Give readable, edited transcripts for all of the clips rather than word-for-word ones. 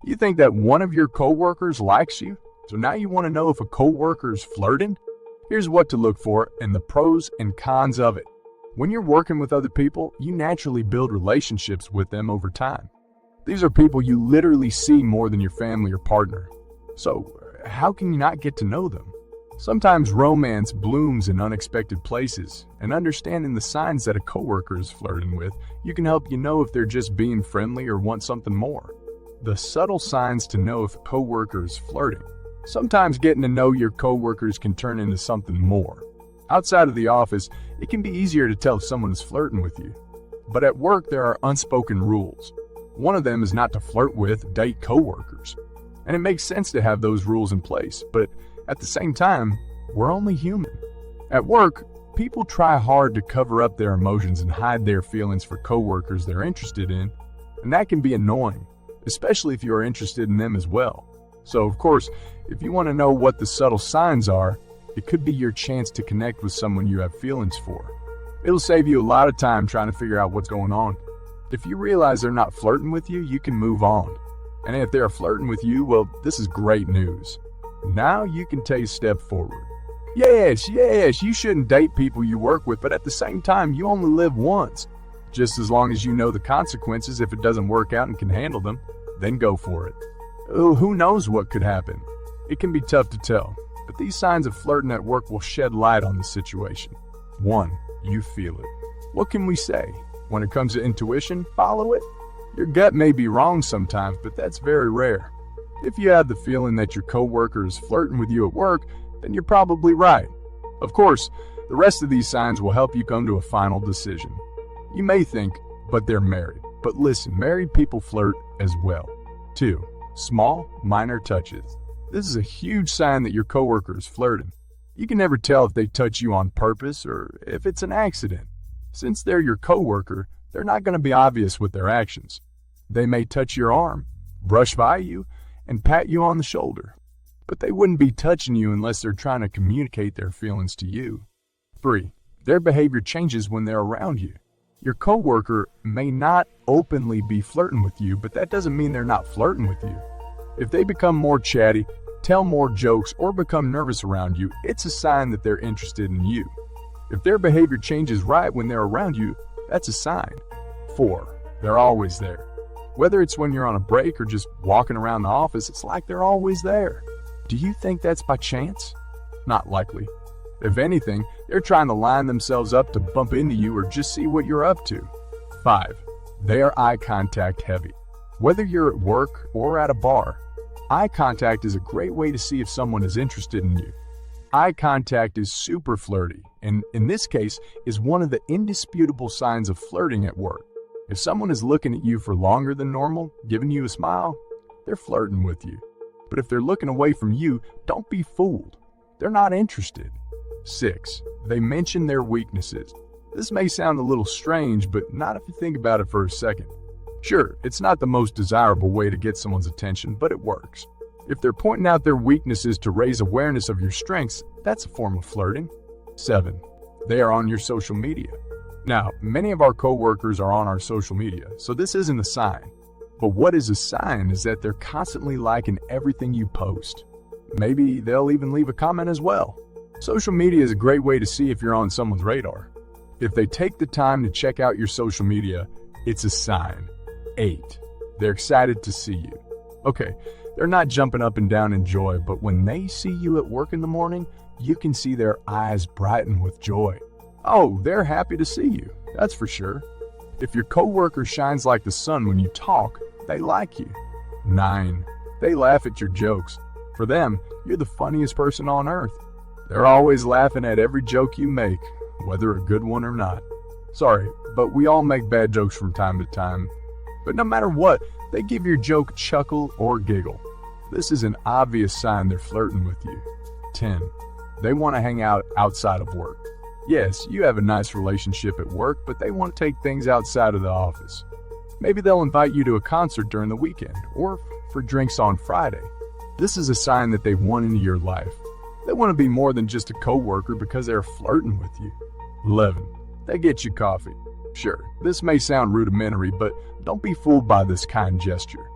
You think that one of your coworkers likes you? So now you want to know if a coworker is flirting? Here's what to look for and the pros and cons of it. When you're working with other people, you naturally build relationships with them over time. These are people you literally see more than your family or partner. So how can you not get to know them? Sometimes romance blooms in unexpected places, and understanding the signs that a coworker is flirting with, you can help you know if they're just being friendly or want something more. The subtle signs to know if a coworker is flirting. Sometimes getting to know your coworkers can turn into something more. Outside of the office, it can be easier to tell if someone is flirting with you. But at work, there are unspoken rules. One of them is not to flirt with, date coworkers. And it makes sense to have those rules in place, but at the same time, we're only human. At work, people try hard to cover up their emotions and hide their feelings for coworkers they're interested in, and that can be annoying, especially if you are interested in them as well. So, of course, if you want to know what the subtle signs are, it could be your chance to connect with someone you have feelings for. It'll save you a lot of time trying to figure out what's going on. If you realize they're not flirting with you, you can move on. And if they're flirting with you, well, this is great news. Now you can take a step forward. Yes, you shouldn't date people you work with, but at the same time, you only live once. Just as long as you know the consequences if it doesn't work out and can handle them, then go for it. Who knows what could happen? It can be tough to tell, but these signs of flirting at work will shed light on the situation. 1. You feel it. What can we say? When it comes to intuition, follow it. Your gut may be wrong sometimes, but that's very rare. If you have the feeling that your coworker is flirting with you at work, then you're probably right. Of course, the rest of these signs will help you come to a final decision. You may think, but they're married. But listen, married people flirt as well. 2. Small, minor touches. This is a huge sign that your coworker is flirting. You can never tell if they touch you on purpose or if it's an accident. Since they're your coworker, they're not going to be obvious with their actions. They may touch your arm, brush by you, and pat you on the shoulder. But they wouldn't be touching you unless they're trying to communicate their feelings to you. 3. Their behavior changes when they're around you. Your coworker may not openly be flirting with you, but that doesn't mean they're not flirting with you. If they become more chatty, tell more jokes, or become nervous around you, it's a sign that they're interested in you. If their behavior changes right when they're around you, that's a sign. 4. They're always there. Whether it's when you're on a break or just walking around the office, it's like they're always there. Do you think that's by chance? Not likely. If anything, they're trying to line themselves up to bump into you or just see what you're up to. 5. They are eye contact heavy. Whether you're at work or at a bar, eye contact is a great way to see if someone is interested in you. Eye contact is super flirty, and in this case, is one of the indisputable signs of flirting at work. If someone is looking at you for longer than normal, giving you a smile, they're flirting with you. But if they're looking away from you, don't be fooled. They're not interested. 6. They mention their weaknesses. This may sound a little strange, but not if you think about it for a second. Sure, it's not the most desirable way to get someone's attention, but it works. If they're pointing out their weaknesses to raise awareness of your strengths, that's a form of flirting. 7. They are on your social media. Now, many of our coworkers are on our social media, so this isn't a sign. But what is a sign is that they're constantly liking everything you post. Maybe they'll even leave a comment as well. Social media is a great way to see if you're on someone's radar. If they take the time to check out your social media, it's a sign. 8. They're excited to see you. Okay, they're not jumping up and down in joy, but when they see you at work in the morning, you can see their eyes brighten with joy. Oh, they're happy to see you, that's for sure. If your coworker shines like the sun when you talk, they like you. 9. They laugh at your jokes. For them, you're the funniest person on earth. They're always laughing at every joke you make, whether a good one or not. Sorry, but we all make bad jokes from time to time. But no matter what, they give your joke a chuckle or giggle. This is an obvious sign they're flirting with you. 10. They want to hang out outside of work. Yes, you have a nice relationship at work, but they want to take things outside of the office. Maybe they'll invite you to a concert during the weekend, or for drinks on Friday. This is a sign that they want into your life. They want to be more than just a coworker because they're flirting with you. 11. They get you coffee. Sure, this may sound rudimentary, but don't be fooled by this kind gesture.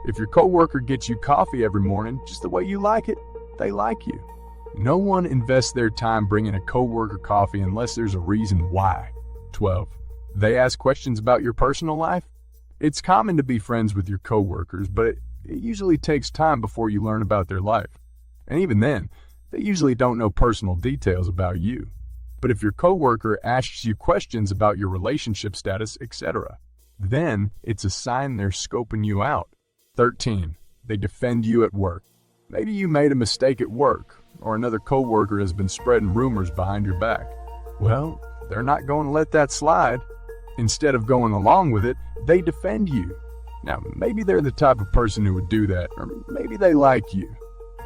If your coworker gets you coffee every morning just the way you like it, they like you. No one invests their time bringing a coworker coffee unless there's a reason why. 12. They ask questions about your personal life. It's common to be friends with your coworkers, but it usually takes time before you learn about their life. And even then, they usually don't know personal details about you. But if your coworker asks you questions about your relationship status, etc., then it's a sign they're scoping you out. 13. They defend you at work. Maybe you made a mistake at work, or another coworker has been spreading rumors behind your back. Well, they're not going to let that slide. Instead of going along with it, they defend you. Now, maybe they're the type of person who would do that, or maybe they like you.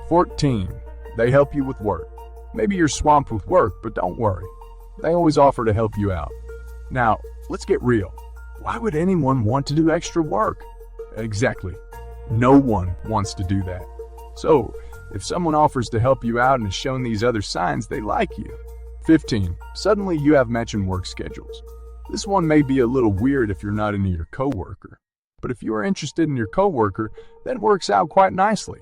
14. They help you with work. Maybe you're swamped with work, but don't worry. They always offer to help you out. Now, let's get real. Why would anyone want to do extra work? Exactly. No one wants to do that. So, if someone offers to help you out and has shown these other signs, they like you. 15. Suddenly you have matching work schedules. This one may be a little weird if you're not into your coworker. But if you are interested in your coworker, that works out quite nicely.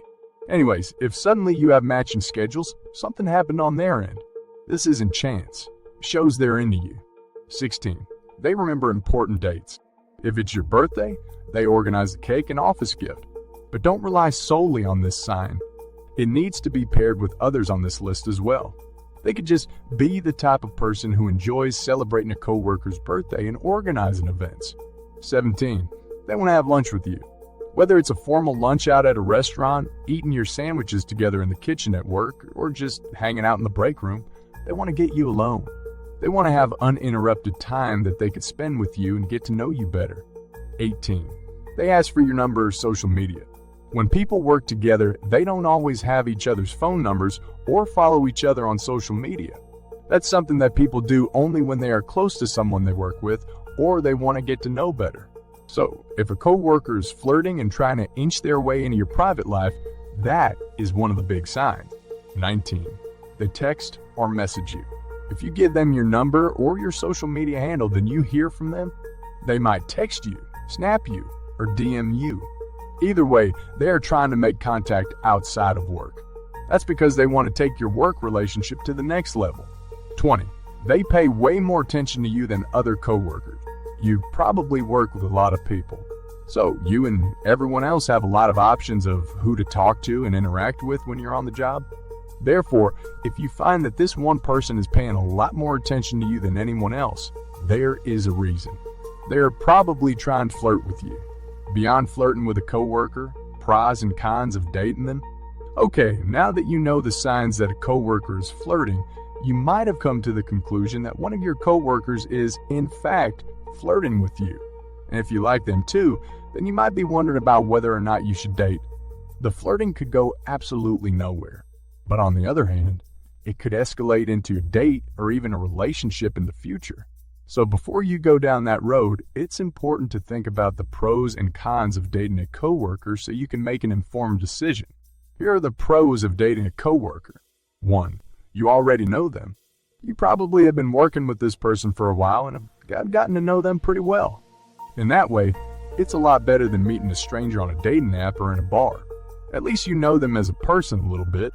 Anyways, if suddenly you have matching schedules, something happened on their end. This isn't chance. It shows they're into you. 16. They remember important dates. If it's your birthday, they organize a cake and office gift. But don't rely solely on this sign. It needs to be paired with others on this list as well. They could just be the type of person who enjoys celebrating a coworker's birthday and organizing events. 17. They want to have lunch with you. Whether it's a formal lunch out at a restaurant, eating your sandwiches together in the kitchen at work, or just hanging out in the break room, they want to get you alone. They want to have uninterrupted time that they could spend with you and get to know you better. 18. They ask for your number or social media. When people work together, they don't always have each other's phone numbers or follow each other on social media. That's something that people do only when they are close to someone they work with or they want to get to know better. So, if a coworker is flirting and trying to inch their way into your private life, that is one of the big signs. 19. They text or message you. If you give them your number or your social media handle, then you hear from them. They might text you, snap you, or DM you. Either way, they are trying to make contact outside of work. That's because they want to take your work relationship to the next level. 20. They pay way more attention to you than other coworkers. You probably work with a lot of people. So you and everyone else have a lot of options of who to talk to and interact with when you're on the job. Therefore, if you find that this one person is paying a lot more attention to you than anyone else, there is a reason. They are probably trying to flirt with you. Beyond flirting with a coworker, pros and cons of dating them. Okay, now that you know the signs that a coworker is flirting, you might have come to the conclusion that one of your coworkers is, in fact, flirting with you. And if you like them too, then you might be wondering about whether or not you should date. The flirting could go absolutely nowhere. But on the other hand, it could escalate into a date or even a relationship in the future. So before you go down that road, it's important to think about the pros and cons of dating a coworker so you can make an informed decision. Here are the pros of dating a coworker. 1. You already know them. You probably have been working with this person for a while and have gotten to know them pretty well. In that way, it's a lot better than meeting a stranger on a dating app or in a bar. At least you know them as a person a little bit.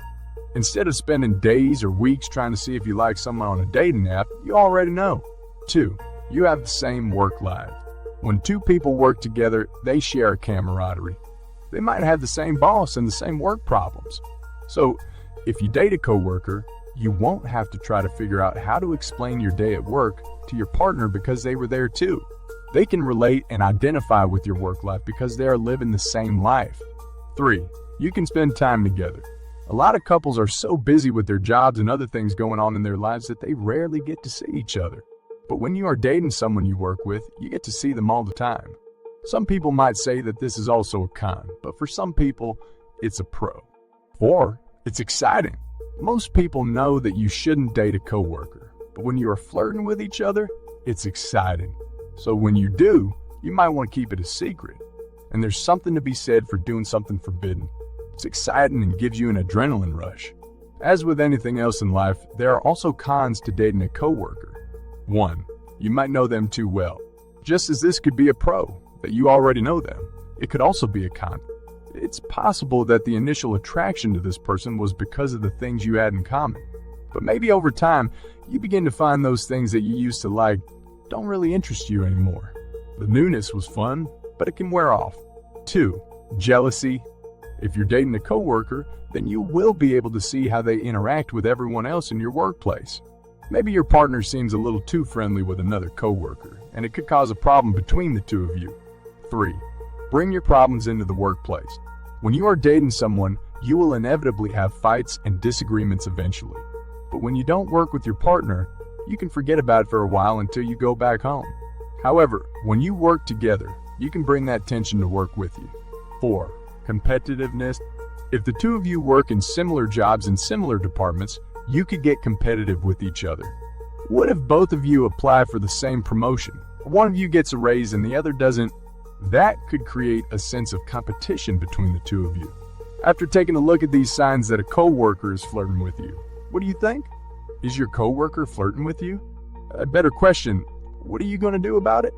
Instead of spending days or weeks trying to see if you like someone on a dating app, you already know. 2. You have the same work life. When two people work together, they share a camaraderie. They might have the same boss and the same work problems. So, if you date a coworker, you won't have to try to figure out how to explain your day at work to your partner because they were there too. They can relate and identify with your work life because they are living the same life. 3. You can spend time together. A lot of couples are so busy with their jobs and other things going on in their lives that they rarely get to see each other. But when you are dating someone you work with, you get to see them all the time. Some people might say that this is also a con, but for some people, it's a pro. 4. It's exciting. Most people know that you shouldn't date a coworker, but when you are flirting with each other, it's exciting. So when you do, you might want to keep it a secret. And there's something to be said for doing something forbidden. It's exciting and gives you an adrenaline rush. As with anything else in life, there are also cons to dating a coworker. 1. You might know them too well. Just as this could be a pro, that you already know them, it could also be a con. It's possible that the initial attraction to this person was because of the things you had in common. But maybe over time, you begin to find those things that you used to like don't really interest you anymore. The newness was fun, but it can wear off. 2. Jealousy. If you're dating a coworker, then you will be able to see how they interact with everyone else in your workplace. Maybe your partner seems a little too friendly with another coworker, and it could cause a problem between the two of you. 3. Bring your problems into the workplace. When you are dating someone, you will inevitably have fights and disagreements eventually. But when you don't work with your partner, you can forget about it for a while until you go back home. However, when you work together, you can bring that tension to work with you. 4. Competitiveness. If the two of you work in similar jobs in similar departments, you could get competitive with each other. What if both of you apply for the same promotion? One of you gets a raise and the other doesn't? That could create a sense of competition between the two of you. After taking a look at these signs that a coworker is flirting with you, what do you think? Is your coworker flirting with you? A better question, what are you going to do about it?